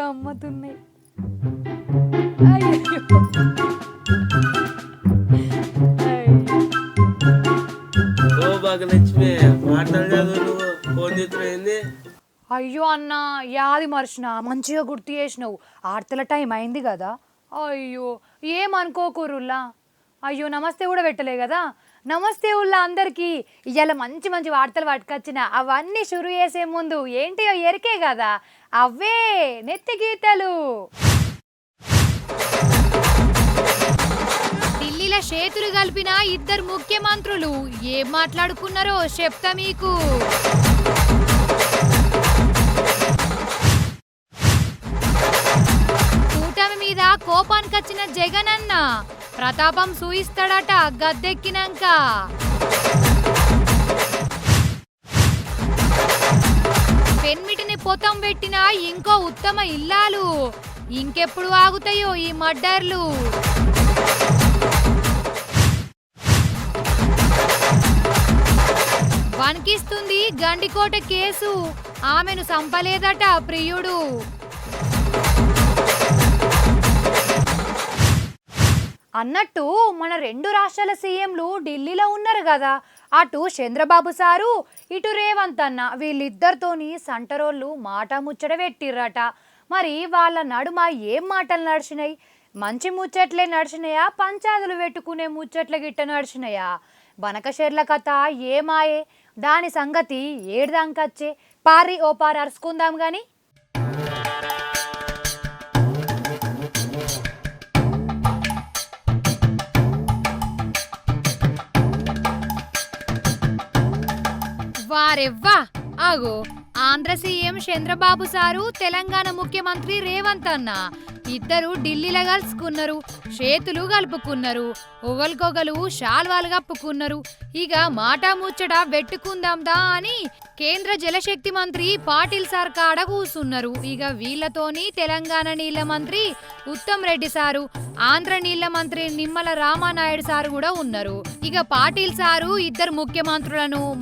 గమ్మతున్నాయి. అయ్యో అన్న యాది మర్చిన మంచిగా గుర్తు చేసినావు. ఆర్తల టైం అయింది కదా. అయ్యో ఏమనుకోకూరుల్లా. అయ్యో నమస్తే కూడా పెట్టలే కదా. నమస్తే ఉల్లా అందరికీ. ఇవాళ మంచి మంచి వార్తలు పట్టుకొచ్చిన. అవన్నీ షురు చేసే ముందు ఏంటియో ఎరికే కదా, అవే నెత్తి గీతలు. ఢిల్లీలో చేతులు కలిపిన ఇద్దరు ముఖ్యమంత్రులు ఏం మాట్లాడుకున్నారో చెప్తా మీకు. కూటమి మీద కోపానికి వచ్చిన జగన్ అన్న ప్రతాపం సూయిస్తాడట గద్దెక్కినాక. పెన్మిటిని పొతం పెట్టిన ఇంకో ఉత్తమ ఇల్లాలు. ఇంకెప్పుడు ఆగుతాయో ఈ మర్డర్లు. వణికిస్తుంది గండికోట కేసు. ఆమెను సంపలేదట ప్రియుడు. అన్నట్టు మన రెండు రాష్ట్రాల సీఎంలు ఢిల్లీలో ఉన్నారు కదా. అటు చంద్రబాబు సారు, ఇటు రేవంత్ అన్న, వీళ్ళిద్దరితోని సంటరోళ్ళు మాట ముచ్చట పెట్టిర్రట. మరి వాళ్ళ నడుమ ఏం మాటలు నడిచినాయి? మంచి ముచ్చట్లే నడిచినాయా, పంచాదులు పెట్టుకునే ముచ్చట్ల గిట్ట నడిచినాయా? బనకషేర్ల కథ ఏమాయే? దాని సంగతి ఏడుదాంకచ్చే. పారి ఓ పారి అరుచుకుందాం గాని. వారెవ్వా ఆగో, ఆంధ్ర సీఎం చంద్రబాబు సారు, తెలంగాణ ముఖ్యమంత్రి రేవంత్ అన్న ఇద్దరు ఢిల్లీలో కలుసుకున్నారు. చేతులు కలుపుకున్నారు. ఒకరికొకరు శాల్వాలు కప్పుకున్నారు. ఇక మాట ముచ్చట పెట్టుకుందాందా అని కేంద్ర జలశక్తి మంత్రి పాటిల్ సార్ కాడ కూసున్నారు. ఇక వీళ్లతోని తెలంగాణ నీళ్ల మంత్రి ఉత్తమ్ రెడ్డి సారు, ఆంధ్ర నీళ్ల మంత్రి నిమ్మల రామానాయుడు సారు కూడా ఉన్నారు. ఇక పాటిల్ సారు ఇద్దరు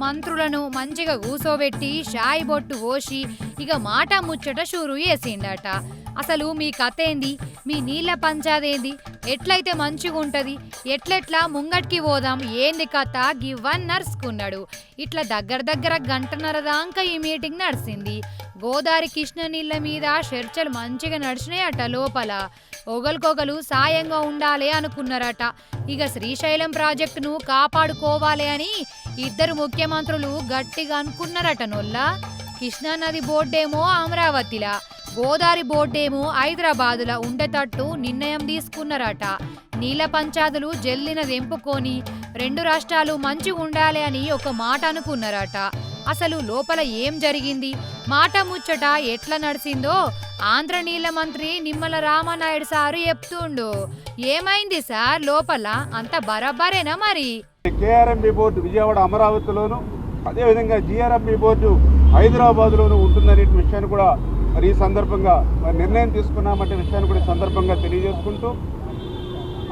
మంత్రులను మంచిగా కూసోబెట్టి షాయి బొట్టు పోసి ఇక మాట ముచ్చట షురు చేసిండట. అసలు మీ కథ ఏంది? మీ నీళ్ల పంచాదేంది? ఎట్లయితే మంచిగా ఉంటది? ఎట్లెట్లా ముంగట్కి పోదాం? ఏంది కథ? గివన్ నడుచుకున్నాడు. ఇట్లా దగ్గర గంటన్నర దాకా ఈ మీటింగ్ నడిచింది. గోదావరి కృష్ణ నీళ్ల మీద చర్చలు మంచిగా నడిచినాయట. లోపల ఒకరికొకరు సాయంగా ఉండాలి అనుకున్నారట. ఇక శ్రీశైలం ప్రాజెక్టును కాపాడుకోవాలి అని ఇద్దరు ముఖ్యమంత్రులు గట్టిగా అనుకున్నారట. నొల్లా కృష్ణానది బోర్డేమో అమరావతిలా, గోదావరి బోర్డేమో హైదరాబాదులా ఉండేటట్టు నిర్ణయం తీసుకున్నారట. నీళ్ల పంచాదులు జల్లిన తెంపుకొని రెండు రాష్ట్రాలు మంచిగా ఉండాలి అని ఒక మాట అనుకున్నారట. అసలు లోపల ఏం జరిగింది? మాట ముచ్చట ఎట్లా నడిచిందో ఆంధ్ర నీళ్ల మంత్రి నిమ్మల రామానాయుడు సారు చెప్తుండు. ఏమైంది సార్ లోపల? అంత బరాబరేనా? మరి కేఆర్ఎంబి బోర్డు విజయవాడ అమరావతిలోను, అదేవిధంగా జిఆర్ఎంబి బోర్డు హైదరాబాద్లోనూ ఉంటుందనే విషయాన్ని కూడా మరి ఈ సందర్భంగా మరి నిర్ణయం తీసుకున్నామంటే విషయాన్ని కూడా ఈ సందర్భంగా తెలియజేసుకుంటూ,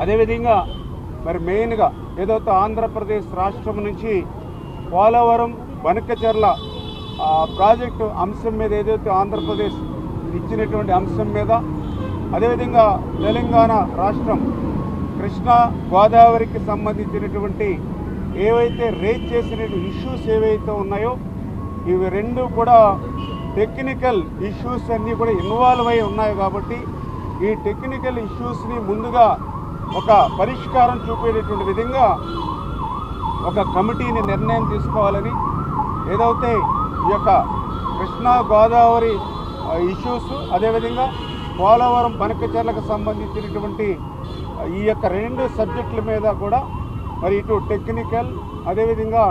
అదేవిధంగా మరి మెయిన్గా ఏదైతే ఆంధ్రప్రదేశ్ రాష్ట్రం నుంచి పోలవరం బనకచెర్ల ప్రాజెక్టు అంశం మీద ఏదైతే ఆంధ్రప్రదేశ్ ఇచ్చినటువంటి అంశం మీద, అదేవిధంగా తెలంగాణ రాష్ట్రం కృష్ణా గోదావరికి సంబంధించినటువంటి ఏవైతే రేజ్ చేసిన ఇష్యూస్ ఏవైతే ఉన్నాయో ఇవి రెండు కూడా టెక్నికల్ ఇష్యూస్ అన్నీ కూడా ఇన్వాల్వ్ అయి ఉన్నాయి. కాబట్టి ఈ టెక్నికల్ ఇష్యూస్ని ముందుగా ఒక పరిష్కారం చూపేటటువంటి విధంగా ఒక కమిటీని నిర్ణయం తీసుకోవాలని, ఏదైతే ఈ యొక్క కృష్ణా గోదావరి ఇష్యూస్, అదేవిధంగా పోలవరం బనకచెర్లకు సంబంధించినటువంటి ఈ యొక్క రెండు సబ్జెక్టుల మీద కూడా మరి ఇటు టెక్నికల్ అదేవిధంగా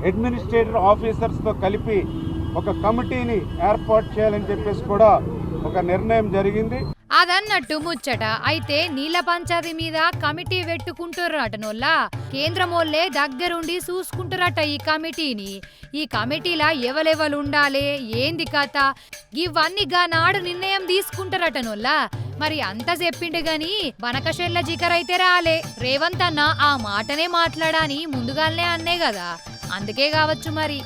అడ్మినిస్ట్రేటివ్ ఆఫీసర్స్తో కలిపి ఒక కమిటీని ఏర్పాటు చేయాలని చెప్పేసి కూడా ఒక నిర్ణయం జరిగింది. అదన్నట్టు ముచ్చట. అయితే నీళ్ల పంచాయతీ మీద కమిటీ పెట్టుకుంటుర్రటనోళ్ళ కేంద్రమోళ్ళే దగ్గరుండి చూసుకుంటారట ఈ కమిటీని. ఈ కమిటీలా ఎవరెవరు ఉండాలి, ఏంది కథ, ఇవన్నీ నాడు నిర్ణయం తీసుకుంటారటనోళ్ళ. మరి అంత చెప్పిండు గాని బనకషెర్ల జికరైతే రాలే. రేవంత్ అన్న ఆ మాటనే మాట్లాడాని ముందుగానే అన్నే కదా, అందుకే కావచ్చు మరి.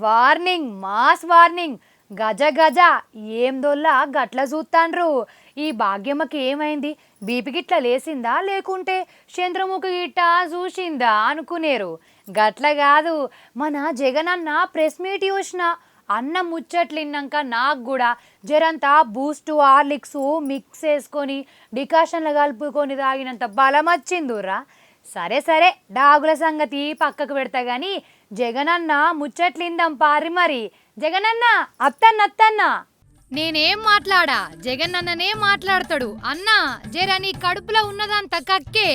వార్నింగ్ మాస్ వార్నింగ్ గజ గజ ఏం దొల్లా గట్ల చూస్తాండ్రు. ఈ భాగ్యమ్మకి ఏమైంది? బీపీ గిట్ల లేసిందా లేకుంటే చంద్రముఖి గిట్ట చూసిందా అనుకునేరు. గట్ల కాదు, మన జగనన్న ప్రెస్ మీట్ చూసిన అన్న ముచ్చట్లిన్నాక నాకు కూడా జరంతా బూస్ట్ హార్లిక్స్ మిక్స్ వేసుకొని డికాషన్లు కలుపుకొని తాగినంత బలం వచ్చిందిరా. సరే సరే డాగుల సంగతి పక్కకు పెడతా గాని జగనన్న ముచ్చట్లిందాం పారి. మరి జగనన్న అత్తన్న నేనేం మాట్లాడా, జగనన్ననే మాట్లాడతాడు. అన్నా జర నీ కడుపులో ఉన్నదంత కక్కే,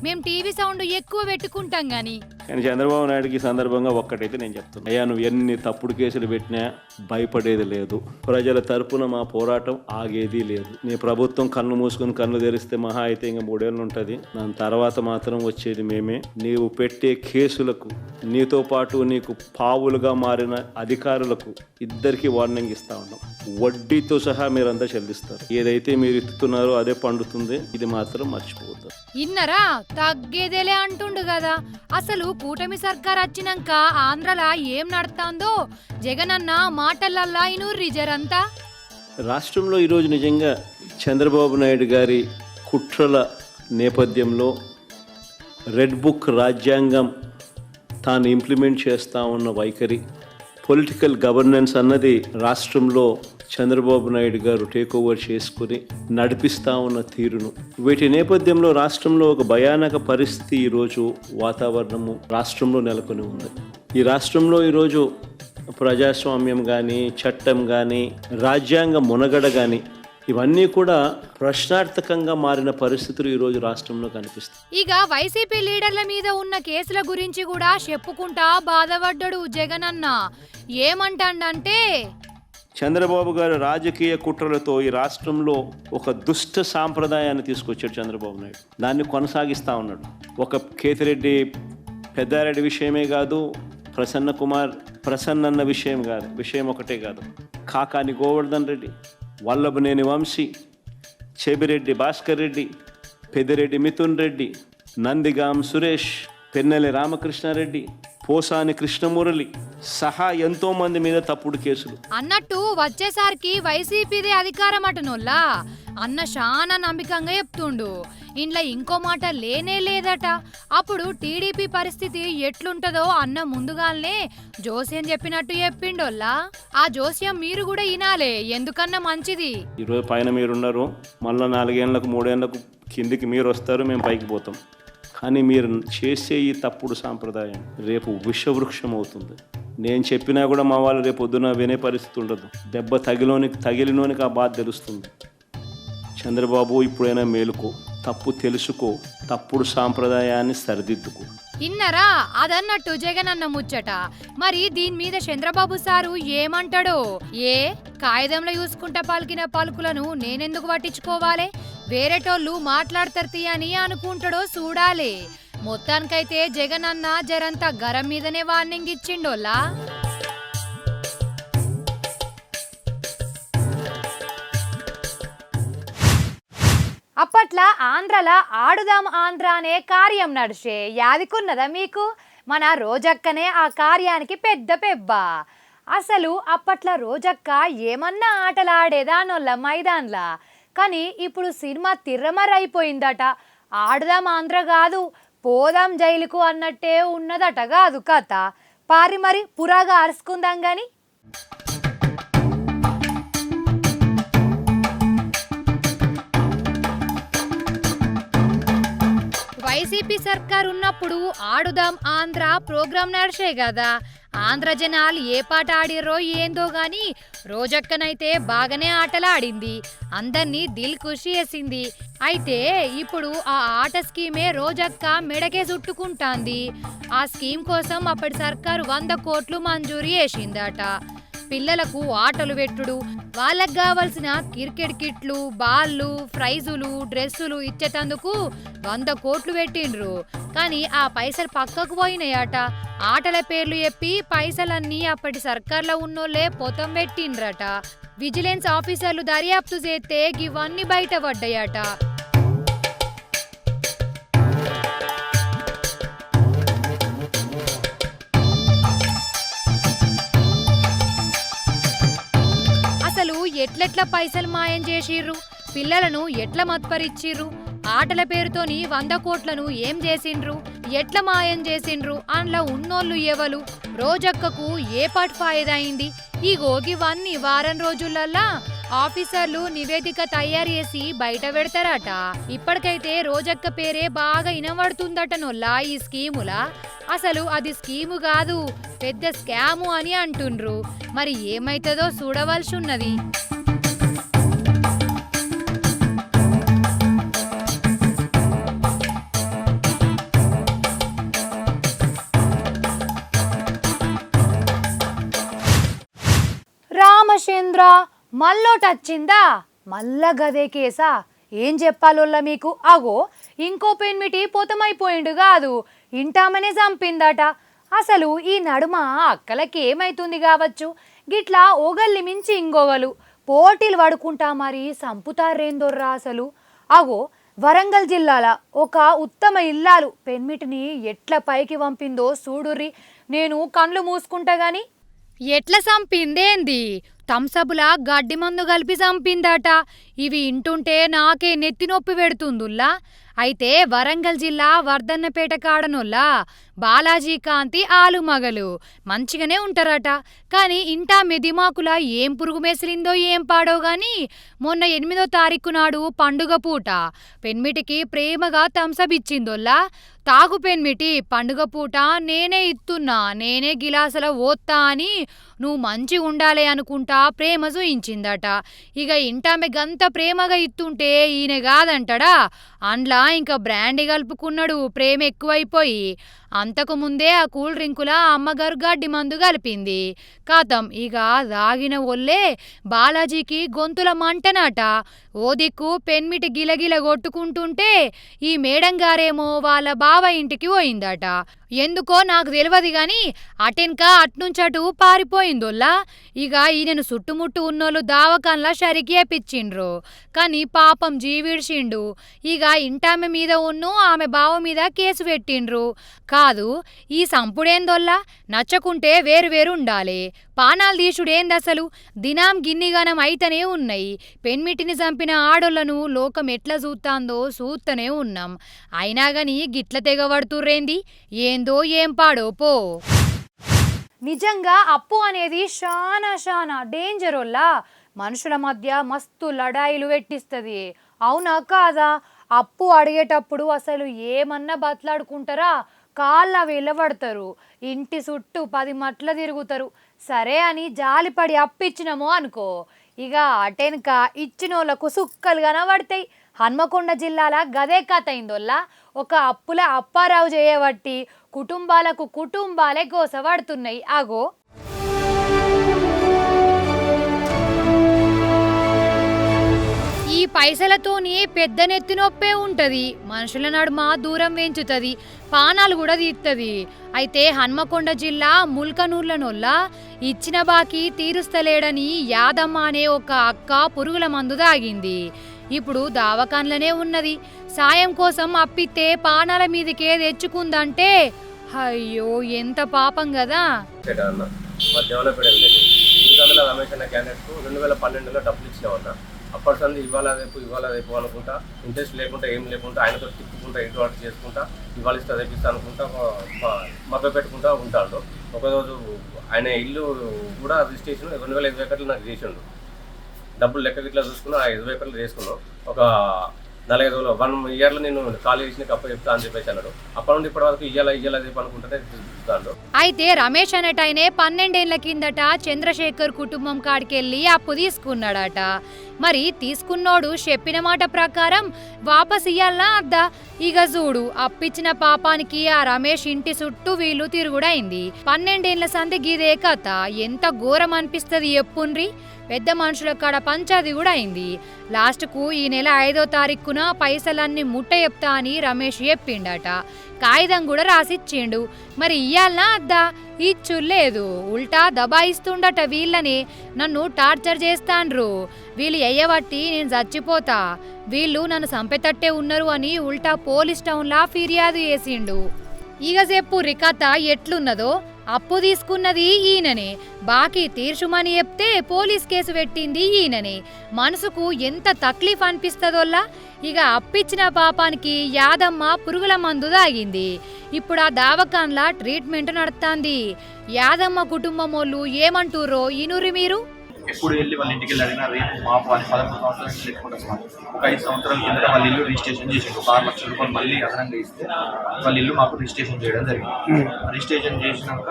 మేం టీవీ సౌండ్ ఎక్కువ పెట్టుకుంటాం గాని. కానీ చంద్రబాబు నాయుడుకి సందర్భంగా ఒక్కటైతే నేను చెప్తున్నా, అయ్యా నువ్వు ఎన్ని తప్పుడు కేసులు పెట్టినా భయపడేది లేదు. ప్రజల తరపున మా పోరాటం ఆగేది లేదు. నీ ప్రభుత్వం కన్ను మూసుకుని కన్ను తెరిస్తే మహా అయితే ఇంకా 3 ఏళ్ళు ఉంటుంది. దాని తర్వాత మాత్రం వచ్చేది మేమే. నీవు పెట్టే కేసులకు, నీతో పాటు నీకు పావులుగా మారిన అధికారులకు ఇద్దరికి వార్నింగ్ ఇస్తా ఉన్నాం. వడ్డీతో సహా మీరంతా చెల్లిస్తారు. ఏదైతే మీరు ఎత్తుతున్నారో అదే పండుతుంది. ఇది మాత్రం మర్చిపోతారు. ఇన్నరా తగ్గేదేలే అంటుండు కదా. అసలు కూటమి సర్కార్ వచ్చినాక ఆంధ్రలా ఏం నడుతుందో జగనన్న మాటలల్లా ఇనూర్రి జరంతా. రాష్ట్రంలో ఈరోజు నిజంగా చంద్రబాబు నాయుడు గారి కుట్రల నేపథ్యంలో రెడ్ బుక్ రాజ్యాంగం తాను ఇంప్లిమెంట్ చేస్తూ ఉన్న వైఖరి, పొలిటికల్ గవర్నెన్స్ అన్నది రాష్ట్రంలో చంద్రబాబు నాయుడు గారు టేక్ ఓవర్ చేసుకుని నడిపిస్తూ ఉన్న తీరును, వీటి నేపథ్యంలో రాష్ట్రంలో ఒక భయానక పరిస్థితి ఈరోజు వాతావరణము రాష్ట్రంలో నెలకొని ఉంది. ఈ రాష్ట్రంలో ఈరోజు ప్రజాస్వామ్యం కానీ, చట్టం కానీ, రాజ్యాంగ మునగడ కానీ ఇవన్నీ కూడా ప్రశ్నార్థకంగా మారిన పరిస్థితులు ఈరోజు రాష్ట్రంలో కనిపిస్తాయి. ఇక వైసీపీ లీడర్ల మీద ఉన్న కేసుల గురించి కూడా చెప్పుకుంటా బాధపడ్డాడు జగనన్న. ఏమంటాడంటే, చంద్రబాబు గారు రాజకీయ కుట్రలతో ఈ రాష్ట్రంలో ఒక దుష్ట సాంప్రదాయాన్ని తీసుకొచ్చాడు చంద్రబాబు నాయుడు. దాన్ని కొనసాగిస్తూ ఉన్నాడు. ఒక కేతిరెడ్డి పెద్దారెడ్డి విషయమే కాదు, ప్రసన్న విషయం ఒకటే కాదు, కాకాని గోవర్ధన్ రెడ్డి, వల్లభనేని వంశీ, చెబిరెడ్డి భాస్కర్ రెడ్డి, పెద్దిరెడ్డి మిథున్ రెడ్డి, నందిగాం సురేష్, పెన్నెల రామకృష్ణారెడ్డి, పోసాని కృష్ణమురళి సహా ఎంతో మంది మీద తప్పుడు కేసులు. అన్నట్టు వచ్చేసరికి వైసీపీదే అధికారం అటనోల్లా అన్న చాలా నమ్మకంగా చెప్తుండు. ఇంట్లో ఇంకో మాట లేనే లేదట. అప్పుడు టీడీపీ పరిస్థితి ఎట్లుంటదో అన్న ముందుగానే జోస్యం చెప్పినట్టు చెప్పిండోల్లా. ఆ జోస్యం మీరు కూడా వినాలే, ఎందుకన్నా మంచిది. ఈరోజు పైన మీరున్నారు, మళ్ళీ 4 ఏళ్లకు 3 ఏళ్లకు కిందికి మీరు వస్తారు, మేము పైకి పోతాం. కానీ మీరు చేసే ఈ తప్పుడు సాంప్రదాయం రేపు విషవృక్షం అవుతుంది. నేను చెప్పినా కూడా మా వాళ్ళు రేపు పొద్దున వినే పరిస్థితి ఉండదు. దెబ్బ తగిలినోనికి ఆ బాధ తెలుస్తుంది. చంద్రబాబు ఇప్పుడైనా మేలుకో, తప్పు తెలుసుకో, తప్పుడు సాంప్రదాయాన్ని సరిదిద్దుకో. ఇన్నరా అదన్నట్టు జగనన్న ముచ్చట. మరి దీని మీద చంద్రబాబు సారు ఏమంటాడో? కాగితంలో చూసుకుంటా పలికిన పలుకులను నేనెందుకు పట్టించుకోవాలి, వేరేటోళ్ళు మాట్లాడతారు అని అనుకుంటాడో చూడాలి. మొత్తానికైతే జగనన్న జరంత గరం మీదనే వార్నింగ్ ఇచ్చిండోలా. అప్పట్లా ఆంధ్రలా ఆడుదాం ఆంధ్ర అనే కార్యం నడిచే యాదికున్నదా మీకు? మన రోజక్కనే ఆ కార్యానికి పెద్ద పెబ్బ. అసలు అప్పట్లా రోజక్క ఏమన్నా ఆటలాడేదానోళ్ళ మైదాన్లా. కానీ ఇప్పుడు సినిమా తిర్రమరైపోయిందట. ఆడుదాం ఆంధ్ర కాదు, పోదాం జైలుకు అన్నట్టే ఉన్నదట కాదు కథ. పారి మరి పురాగా అరుచుకుందాం గాని. వైసీపీ సర్కార్ ఉన్నప్పుడు ఆడుదాం ఆంధ్ర ప్రోగ్రాం నడిచే కదా. ఆంధ్ర జనాలు ఏ పాట ఆడిర్రో ఏందో గాని రోజక్కనైతే బాగానే ఆటలాడింది, అందరినీ దిల్ ఖుషి చేసింది. అయితే ఇప్పుడు ఆ ఆట స్కీమే రోజక్క మెడకే చుట్టుకుంటాంది. ఆ స్కీమ్ కోసం అప్పటి సర్కారు 100 కోట్లు మంజూరు చేసిందట. పిల్లలకు ఆటలు పెట్టుడు, వాళ్ళకు కావలసిన క్రికెట్ కిట్లు, బాళ్ళు, ప్రైజులు, డ్రెస్సులు ఇచ్చేటందుకు 100 కోట్లు పెట్టిండ్రు. కానీ ఆ పైసలు పక్కకు పోయినాయట. ఆటల పేర్లు చెప్పి పైసలన్నీ అప్పటి సర్కార్లో ఉన్నోళ్లే పొతం పెట్టిండ్రట. విజిలెన్స్ ఆఫీసర్లు దర్యాప్తు చేస్తే ఇవన్నీ బయటపడ్డాయట. ఎట్లెట్ల పైసలు మాయం చేసిర్రు, పిల్లలను ఎట్ల మత్పరిచ్చిర్రు, ఆటల పేరుతోని 100 కోట్లను ఏం చేసిండ్రు, ఎట్ల మాయం చేసిండ్రు, అందులో ఉన్నోళ్ళు ఎవలు, రోజక్కకు ఏ పాటు ఫాయిదా అయింది. ఇగో ఇవన్నీ వారం రోజులల్లా ఆఫీసర్లు నివేదిక తయారు చేసి బయట పెడతారట. ఇప్పటికైతే రోజక్క పేరే బాగా ఇనబడుతుందటనొల్లా ఈ స్కీములా. అసలు అది స్కీము కాదు, పెద్ద స్కాము అని అంటుండ్రు. మరి ఏమైతుందో చూడవలసి ఉన్నది. రామచంద్ర మల్లోటచ్చిందా, మళ్ళా గదే కేసా? ఏం చెప్పాలోల్లా మీకు. అగో ఇంకో పెన్మిటి పోతమైపోయిండు కాదు, ఇంటామనే చంపిందట. అసలు ఈ నడుమ అక్కలకి ఏమైతుంది కావచ్చు, గిట్లా ఓగల్ని మించి ఇంగోగలు పోటీలు పడుకుంటా మరి సంపుతారేందొర్రా అసలు. అగో వరంగల్ జిల్లాల ఒక ఉత్తమ ఇల్లాలు పెన్మిటిని ఎట్ల పైకి పంపిందో చూడుర్రి. నేను కండ్లు మూసుకుంటా గాని ఎట్ల చంపిందేంది, థమ్సపులా గడ్డి మందు కలిపి చంపిందట. ఇవి ఇంటుంటే నాకే నెత్తి నొప్పి పెడుతుందుల్లా. అయితే వరంగల్ జిల్లా వర్ధన్నపేట కాడనొల్లా బాలాజీ కాంతి ఆలుమగలు మంచిగానే ఉంటారట. కానీ ఇంటా మెదిమాకుల ఏం పురుగు మెసిలిందో ఏం పాడో గాని మొన్న 8వ తారీఖు నాడు పండుగ పూట పెన్మిటికి ప్రేమగా థమ్సప్ ఇచ్చిందొల్లా. తాగు పెన్మిటి, పండుగ పూట నేనే ఇస్తున్నా, నేనే గిలాసుల ఓత్తా అని నువ్వు మంచి ఉండాలి అనుకుంటా ప్రేమ చూయించిందట. ఇక ఇంటామె గంత ప్రేమగా ఇస్తుంటే ఈయన కాదంటడా, అండ్లా ఇంకా బ్రాండీ కలుపుకున్నాడు ప్రేమ ఎక్కువైపోయి. అంతకు ముందే ఆ కూల్ డ్రింకుల అమ్మగారు గడ్డి మందు కలిపింది. కాతం ఇక దాగిన ఒళ్ళే బాలాజీకి గొంతుల మంటనట. ఓ దిక్కు పెన్మిటి గిలగిల కొట్టుకుంటుంటే ఈ మేడం గారేమో వాళ్ళ బావ ఇంటికి పోయిందట. ఎందుకో నాకు తెలియదు గాని అటెన్క అట్నుంచటు పారిపోయిందోల్లా. ఇక ఈయనను చుట్టుముట్టు ఉన్నోళ్ళు దావకాన్లా షరికేపిచ్చిండ్రు. కానీ పాపం జీవిడ్చిండు. ఇక ఇంటామె మీద ఉన్ను ఆమె బావ మీద కేసు పెట్టిండ్రు. కాదు ఈ సంపుడేందోల్లా, నచ్చకుంటే వేరు వేరు ఉండాలి, పానాలు తీసుడేందసలు. దినాం గిన్నిగానం అయితనే ఉన్నాయి. పెన్మిటిని చంపిన ఆడోళ్లను లోకం ఎట్లా చూస్తాందో చూస్తనే ఉన్నాం. అయినా గాని గిట్ల తెగబడుతుర్రేంది, ఏందో ఏం పాడో పో. నిజంగా అప్పు అనేది చాలా డేంజరోల్లా. మనుషుల మధ్య మస్తు లడాయిలు పెట్టిస్తుంది. అవునా కాదా? అప్పు అడిగేటప్పుడు అసలు ఏమన్నా బతలాడుకుంటారా, కాళ్ళ వెళ్ళబడతారు, ఇంటి చుట్టూ 10 మట్ల తిరుగుతారు. సరే అని జాలిపడి అప్పిచ్చినామో అనుకో, ఇక అటెనక ఇచ్చినోళ్లకు సుక్కలు కనబడతాయి. హన్మకొండ జిల్లాల గదే కథ అయిందోల్లా. ఒక అప్పుల అప్పారావు చేయబట్టి కుటుంబాలే గోసపడుతున్నాయి. అగో ఈ పైసలతోని పెద్ద నెత్తి నొప్పే ఉంటది, మనుషుల నడుమ దూరం పెంచుతుంది, పానాలు కూడా తీస్తుంది. అయితే హన్మకొండ జిల్లా ముల్కనూర్లనొల్లా ఇచ్చిన బాకీ తీరుస్తలేడని యాదమ్మ అనే ఒక అక్క పురుగుల మందు తాగింది. ఇప్పుడు దావకాన్లనే ఉన్నది. సాయం కోసం అప్పితే పానాల మీదకే తెచ్చుకుందంటే అయ్యో ఎంత పాపం కదా. రమేష్ అనే క్యాండిడేట్కు 2012లో డబ్బులు ఇచ్చినామన్నా. అప్పటి సంది ఇవాళ రేపు అనుకుంటా, ఇంట్రెస్ట్ లేకుండా ఏం లేకుండా ఆయనతో తిప్పుకుంటా ఇంటి వాటి చేసుకుంటా ఇవాళ ఇస్తా తెప్పిస్తా అనుకుంటా మభ్య పెట్టుకుంటా ఉంటాడు. ఒకరోజు ఆయన ఇల్లు కూడా రిజిస్ట్రేషన్ 2005 ఎకర్లు నాకు చేసిండు. డబ్బులు లెక్క ఇట్లా చూసుకున్నా 5 ఎకర్లు చేసుకున్నాం. ఒక 4-5 రోజులు 1 ఇయర్లో నేను ఖాళీ చేసిన కప్ప చెప్తా అని చెప్పేసి అన్నాడు. అప్పటి నుండి ఇప్పటి వరకు ఇయ్యాల రేపు అనుకుంటే చూస్తాడు. అయితే రమేష్ అనేటైనే 12 ఏళ్ల కిందట చంద్రశేఖర్ కుటుంబం కాడికెళ్ళి అప్పు తీసుకున్నాడట. మరి తీసుకున్నోడు చెప్పిన మాట ప్రకారం వాపస్ ఇయ్యాలనా అద్దా? ఇక చూడు అప్పిచ్చిన పాపానికి ఆ రమేష్ ఇంటి చుట్టూ వీళ్ళు తిరుగుడైంది. 12 ఏళ్ల సంధి గిదే కథ. ఎంత ఘోరం అనిపిస్తుంది ఎప్పుండ్రి. పెద్ద మనుషుల కాడ పంచాది కూడా అయింది. లాస్ట్కు ఈ నెల 5వ తారీఖున పైసలన్నీ ముట్ట చెప్తా అని రమేష్ చెప్పిండట. కాగితం కూడా రాసిచ్చిండు. మరి ఇయ్యాలనా అద్దా? ఇచ్చులేదు, ఉల్టా దబాయిస్తుండట. వీళ్ళని నన్ను టార్చర్ చేస్తాండ్రు, వీళ్ళు ఎయ్యబట్టి నేను చచ్చిపోతా, వీళ్ళు నన్ను చంపేటట్టే ఉన్నారు అని ఉల్టా పోలీస్ టౌన్లా ఫిర్యాదు చేసిండు. ఇక చెప్పు రికథ ఎట్లున్నదో. అప్పు తీసుకున్నది ఈయననే, బాకీ తీర్చుమని చెప్తే పోలీస్ కేసు పెట్టింది ఈయననే. మనసుకు ఎంత తక్లీఫ్ అనిపిస్తుందోల్లా. ఇక అప్పిచ్చిన పాపానికి యాదమ్మ పురుగుల మందు తాగింది. ఇప్పుడు ఆ దావకాన్లా ట్రీట్మెంట్ నడుస్తుంది. యాదమ్మ కుటుంబం వాళ్ళు ఏమంటూరో ఇనురి మీరు. ఎప్పుడు వెళ్ళి వాళ్ళ ఇంటికి వెళ్ళి అడిగినా రేపు మాపు అని 13 సంవత్సరాల నుంచి లెక్కుంటాం. ఒక 5 సంవత్సరాల కింద వాళ్ళ ఇల్లు రిజిస్ట్రేషన్ చేసిండు. ఒక 6 లక్షల రూపాయలు మళ్ళీ అదనంగా ఇస్తే వాళ్ళ ఇల్లు మాకు రిజిస్ట్రేషన్ చేయడం జరిగింది. రిజిస్ట్రేషన్ చేసినాక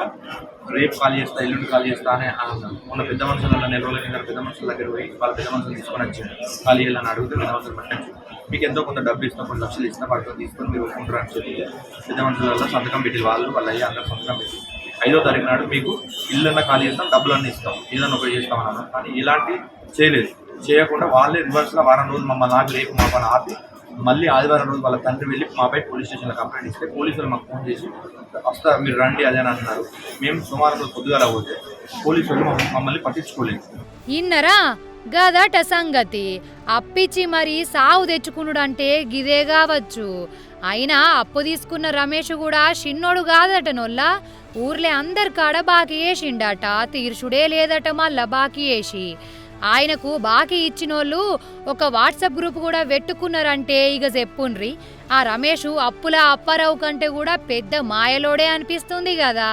రేపు కాల్ చేస్తా, ఎల్లుండి కాల్ చేస్తా అని అన్నాను. మొన్న పెద్ద మనుషుల నెల రోజుల కింద పెద్ద మనుషుల దగ్గర పోయి వాళ్ళ పెద్ద మనుషులు తీసుకొని వచ్చాను. ఖాళీ చేయాలని అడిగితే పెద్ద మనుషులు పట్టించు, మీకు ఎంతో కొంత డబ్బు ఇస్తాం, 10 లక్షలు ఇస్తాం, వాటితో తీసుకొని మీరు ఒప్పుకుంటారు అని చెప్పి పెద్ద మనుషులలో సంతకం పెట్టి వాళ్ళు అయ్యి అందరూ సంతకం పెట్టి 5వ తారీఖు నాడు మీకు ఇల్లన్నా ఖాళీ చేస్తాం, డబ్బులన్నీ ఇస్తాం, ఏదన్నా ఒకటి చేస్తాం అన్నాను. కానీ ఇలాంటి చేయలేదు. చేయకుండా వాళ్ళే రివర్స్లో వారం రోజులు మమ్మల్ని నాకు రేపు మా పని ఆపి మళ్ళీ ఆదివారం రోజు వాళ్ళ తండ్రి వెళ్ళి మాపై పోలీస్ స్టేషన్లో కంప్లైంట్ ఇస్తే పోలీసులు మాకు ఫోన్ చేసి వస్తా మీరు రండి అదే అని అంటున్నారు. మేము సుమారు రోజు పొద్దుగా పోతే పోలీసులు మమ్మల్ని పట్టించుకోలేదు. ఇన్నరా గదట సంగతి. అప్పిచ్చి మరి సావు తెచ్చుకునుడంటే గిదే కావచ్చు. అయినా అప్పు తీసుకున్న రమేష్ కూడా చిన్నోడు కాదటనోల్లా. ఊర్లే అందరి కాడ బాకీ వేసిండట, తీర్చుడే లేదట మళ్ళా బాకీ వేసి. ఆయనకు బాకీ ఇచ్చినోళ్ళు ఒక వాట్సాప్ గ్రూప్ కూడా పెట్టుకున్నారంటే ఇక చెప్పుండ్రి. ఆ రమేష్ అప్పుల అప్పారావు కంటే కూడా పెద్ద మాయలోడే అనిపిస్తుంది కదా.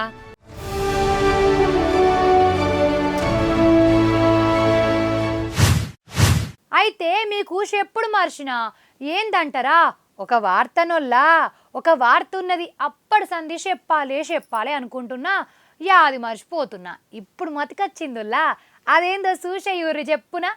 అయితే మీకు చెప్పుడు మర్చినా ఏందంటారా, ఒక వార్తనొల్లా ఒక వార్త ఉన్నది, అప్పటి సంధి చెప్పాలి అనుకుంటున్నా, యాది మర్చిపోతున్నా. ఇప్పుడు మతికొచ్చిందుల్లా, అదేందో చూసేయూరి చెప్పునా.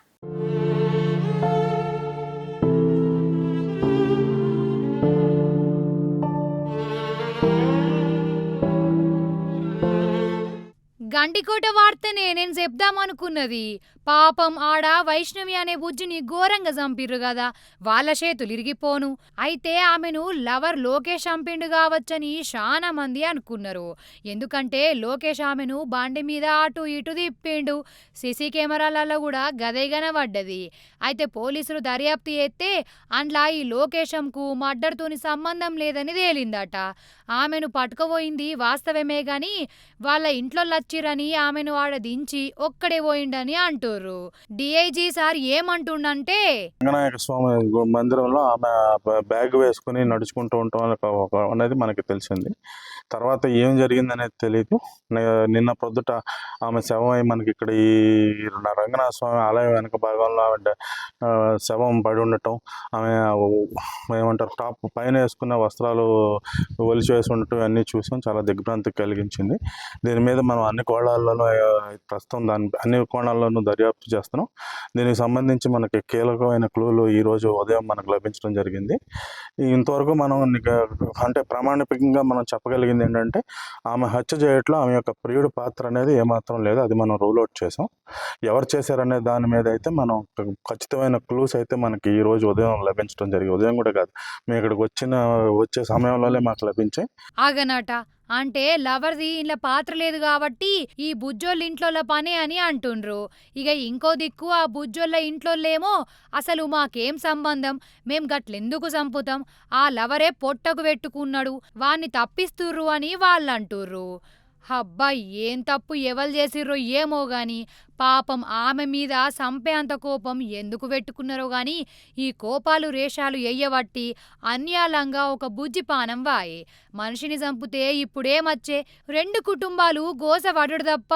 గండికోట వార్తనే నేను చెప్దామనుకున్నది. పాపం ఆడ వైష్ణవి అనే బుజ్జిని ఘోరంగా చంపిర్రు కదా, వాళ్ళ చేతులు ఇరిగిపోను. అయితే ఆమెను లవర్ లోకేష్ చంపిండు కావచ్చని చాలా మంది అనుకున్నారు. ఎందుకంటే లోకేష్ ఆమెను బండి మీద అటు ఇటు తిప్పిండు. సీసీ కెమెరాలలో కూడా గదే కనబడ్డది. అయితే పోలీసులు దర్యాప్తు చేస్తే అందులో ఈ లోకేషంకు మర్డర్తోని సంబంధం లేదని తేలిందట. ఆమెను పట్టుకుపోయింది వాస్తవమే గాని వాళ్ళ ఇంట్లో లచ్చిరని ఆమెను ఆడ దించి ఒక్కడే పోయిండని అంటుర్రు. డిఐజీ సార్ ఏమంటుండంటే, రంగనాయక స్వామి మందిరంలో ఆమె బ్యాగ్ వేసుకుని నడుచుకుంటూ ఉంటాం అనేది మనకి తెలిసింది. తర్వాత ఏం జరిగింది అనేది తెలియదు. నిన్న పొద్దుట ఆమె శవం మనకి ఇక్కడ ఈ రంగనాథ స్వామి ఆలయం వెనక భాగంలో ఆమె శవం పడి ఉండటం, ఆమె ఏమంటారు టాప్ పైన వేసుకున్న వస్త్రాలు ఒలిచి వేసి ఉండటం అన్నీ చూసాం. చాలా దిగ్భ్రాంతి కలిగించింది. దీని మీద మనం అన్ని కోణాల్లోనూ ప్రస్తుతం అన్ని కోణాల్లోనూ దర్యాప్తు చేస్తున్నాం. దీనికి సంబంధించి మనకి కీలకమైన క్లూలు ఈరోజు ఉదయం మనకు లభించడం జరిగింది. ఇంతవరకు మనం అంటే ప్రామాణికంగా మనం చెప్పగలిగింది ఏంటంటే ఆమె హత్య చేయట్లో ఆమె యొక్క ప్రియుడి పాత్ర అనేది ఏమాత్రం లేదు. అది మనం రూల్ అవుట్ చేసాం. ఎవరు చేశారనే దాని మీద అయితే మనం ఖచ్చితమైన క్లూస్ అయితే మనకి ఈ రోజు ఉదయం లభించడం జరిగింది. ఉదయం కూడా కాదు, మేము ఇక్కడికి వచ్చే సమయంలోనే మాకు లభించాయి. ఆగనట అంటే లవర్ది ఇంట్లో పాత్ర లేదు కాబట్టి ఈ బుజ్జోళ్ళ ఇంట్లో పనే అని అంటుండ్రు. ఇక ఇంకో దిక్కు ఆ బుజ్జోళ్ళ ఇంట్లోలేమో అసలు మాకేం సంబంధం, మేం గట్లెందుకు చంపుతాం, ఆ లవరే పొట్టకు పెట్టుకున్నాడు, వాణ్ణి తప్పిస్తుర్రు అని వాళ్ళంటుర్రు. హబ్బా, ఏం తప్పు ఎవరు చేసిర్రో ఏమో గాని పాపం ఆమె మీద సంపే అంత కోపం ఎందుకు పెట్టుకున్నారో గాని ఈ కోపాలు రేషాలు ఎయ్యబట్టి అన్యాలంగా ఒక బుజ్జి పానం వాయే. మనిషిని చంపితే ఇప్పుడేమచ్చే, 2 కుటుంబాలు గోసపడడు తప్ప.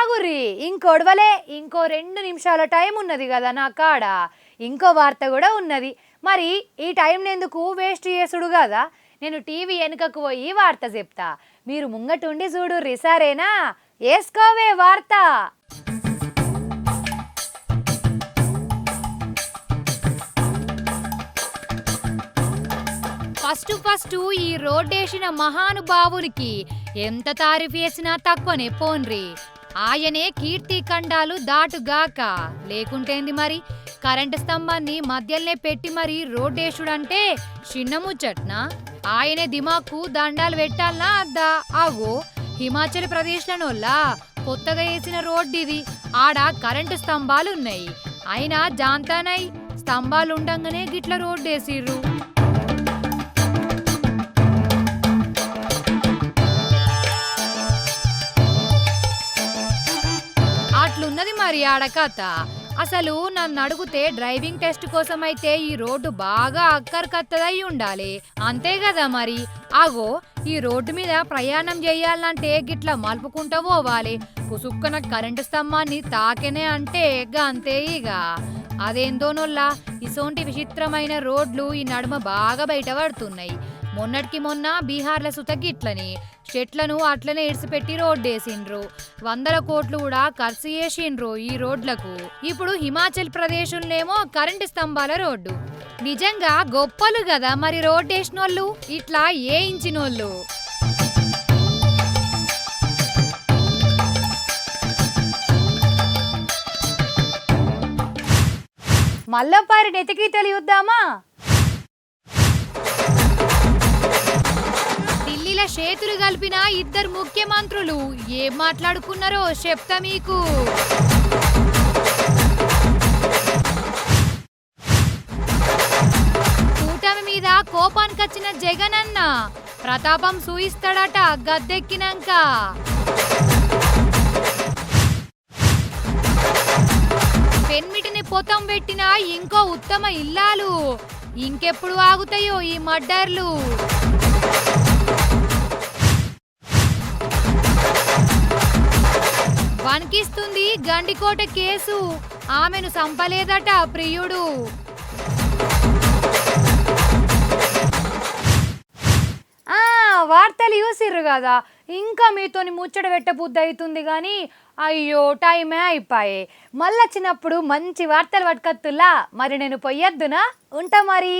ఆగుర్రి ఇంకొడవలే, ఇంకో 2 నిమిషాల టైం ఉన్నది కదా నా కాడ. ఇంకో వార్త కూడా ఉన్నది. మరి ఈ టైం ఎందుకు వేస్ట్ చేసుడు కదా, నేను టీవీ వెనుకకు పోయి వార్త చెప్తా, మీరు ముంగటుండి చూడుర్రి సరేనా. వేసుకోవే వార్త. ఫస్ట్ ఈ రోడ్డేసిన మహానుభావునికి ఎంత తారీఫ్ చేసినా తక్కువనే పోన్రి. ఆయనే కీర్తి ఖండాలు దాటుగాక. లేకుంటేంది మరి, కరెంటు స్తంభాన్ని మధ్యలోనే పెట్టి మరి రోడ్డేసుడంటే చిన్న ముచ్చట్నా? ఆయనే దిమాకు దండాలు పెట్టాలనా అద్దా? ఆగో హిమాచల్ ప్రదేశ్లోనోళ్ళ కొత్తగా వేసిన రోడ్డు ఇది. ఆడ కరెంటు స్తంభాలున్నాయి. అయినా జాంతానై స్తంభాలు ఉండంగానే గిట్ల రోడ్డు వేసిర్రు. అట్లున్నది మరి ఆడ కథ. అసలు నన్ను అడిగితే డ్రైవింగ్ టెస్ట్ కోసం అయితే ఈ రోడ్డు బాగా అక్కర్కత్తదై ఉండాలి. అంతే కదా మరి. ఆగో ఈ రోడ్డు మీద ప్రయాణం చేయాలంటే గిట్లా మలుపుకుంటూ పోవాలి. పుసుక్కన కరెంటు స్తంభాన్ని తాకెనే అంటే అంతే ఇక. అదేందోనొల్లా ఇసోంటి విచిత్రమైన రోడ్లు ఈ నడుమ బాగా బయటపడుతున్నాయి. మొన్నటికి మొన్న బీహార్ల సుత గిట్లని చెట్లను అట్లనే ఇడిసిపెట్టి రోడ్డేసిండ్రు. 100 కోట్లు కూడా ఖర్చు చేసిండ్రు ఈ రోడ్లకు. ఇప్పుడు హిమాచల్ ప్రదేశ్లోనేమో కరెంటు స్తంభాల రోడ్డు. నిజంగా గొప్పలు కదా మరి రోడ్డేసినోళ్ళు, ఇట్లా ఏయించినోళ్ళు. మల్లపారి నెతికి తెలియద్దామా? ఢిల్లీలో చేతులు కలిపిన 2 ముఖ్యమంత్రులు ఏం మాట్లాడుకున్నారో చెప్తా మీకు. కూటమి మీద కోపానికొచ్చిన జగన్ అన్న ప్రతాపం సూయిస్తాడట గద్దెక్కినాక. పెన్మిటిని పొతం పెట్టిన ఇంకో ఉత్తమ ఇల్లాలు. ఇంకెప్పుడు ఆగుతాయో ఈ మర్డర్లు? వణికిస్తుంది గండికోట కేసు. ఆమెను చంపలేదట ప్రియుడు. వార్తలు చూసిర్రు కదా. ఇంకా మీతోని ముచ్చట పెట్టబుద్ధి అవుతుంది కానీ అయ్యో టైమే అయిపోయే. మళ్ళొచ్చినప్పుడు మంచి వార్తలు పట్టుకత్తులా. మరి నేను పొయ్యొద్దునా? ఉంటా మరి.